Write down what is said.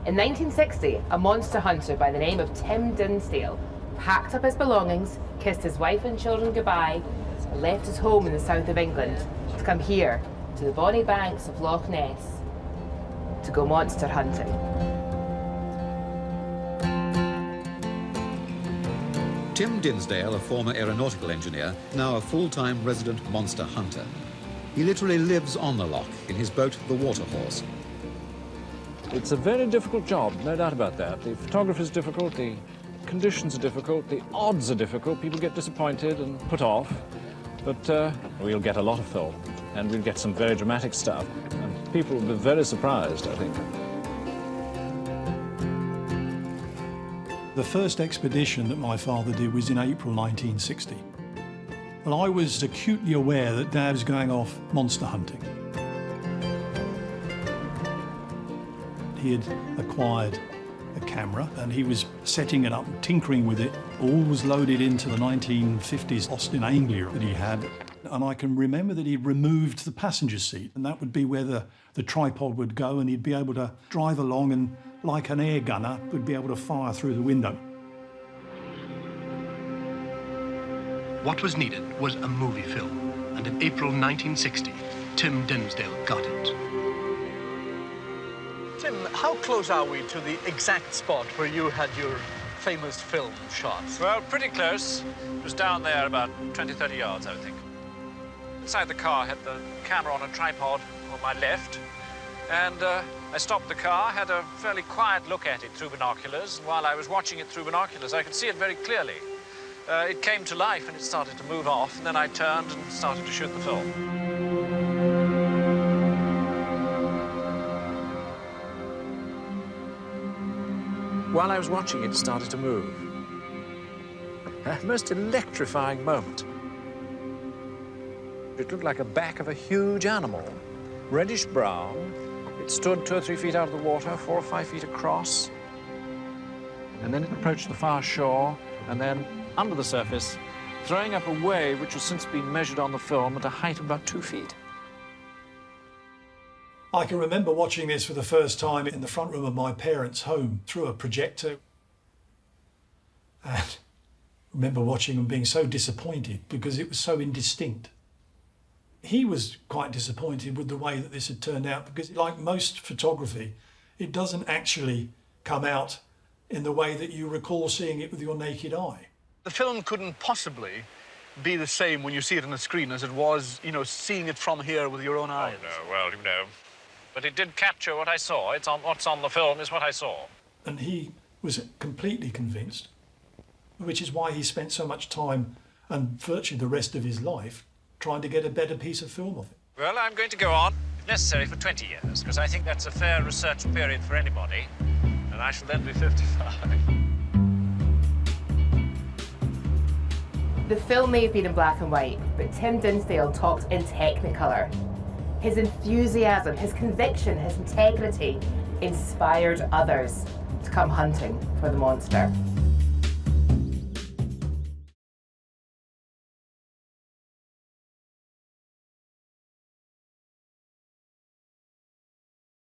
In 1960, a monster hunter by the name of Tim Dinsdale packed up his belongings, kissed his wife and children goodbye, and left his home in the south of England to come here to the bonny banks of Loch Ness to go monster hunting. Tim Dinsdale, a former aeronautical engineer, now a full-time resident monster hunter. He literally lives on the loch in his boat, the Waterhorse. It's a very difficult job, no doubt about that. The photography is difficult, the conditions are difficult, the odds are difficult. People get disappointed and put off. But we'll get a lot of film, and we'll get some very dramatic stuff. And people will be very surprised, I think. The first expedition that my father did was in April 1960. Well, I was acutely aware that Dad was going off monster hunting. He had acquired a camera and he was setting it up, tinkering with it. All was loaded into the 1950s Austin Anglia that he had. And I can remember that he removed the passenger seat, and that would be where the tripod would go, and he'd be able to drive along and, like an air gunner, would be able to fire through the window. What was needed was a movie film, and in April 1960, Tim Dinsdale got it. Tim, how close are we to the exact spot where you had your famous film shots? Well, pretty close. It was down there about 20, 30 yards, I think. Inside the car, I had the camera on a tripod on my left, and I stopped the car, had a fairly quiet look at it through binoculars, and while I was watching it through binoculars, I could see it very clearly. It came to life and it started to move off, and then I turned and started to shoot the film. While I was watching it, it started to move. A most electrifying moment. It looked like the back of a huge animal, reddish brown. It stood 2 or 3 feet out of the water, 4 or 5 feet across. And then it approached the far shore, and then under the surface, throwing up a wave which has since been measured on the film at a height of about 2 feet. I can remember watching this for the first time in the front room of my parents' home through a projector. And I remember watching and being so disappointed because it was so indistinct. He was quite disappointed with the way that this had turned out because, like most photography, it doesn't actually come out in the way that you recall seeing it with your naked eye. The film couldn't possibly be the same when you see it on the screen as it was, you know, seeing it from here with your own eyes. Oh, no, well, you know. But it did capture what I saw. What's on the film is what I saw. And he was completely convinced, which is why he spent so much time and virtually the rest of his life trying to get a better piece of film of it. Well, I'm going to go on, if necessary, for 20 years, because I think that's a fair research period for anybody, and I shall then be 55. The film may have been in black and white, but Tim Dinsdale talked in Technicolor. His enthusiasm, his conviction, his integrity inspired others to come hunting for the monster.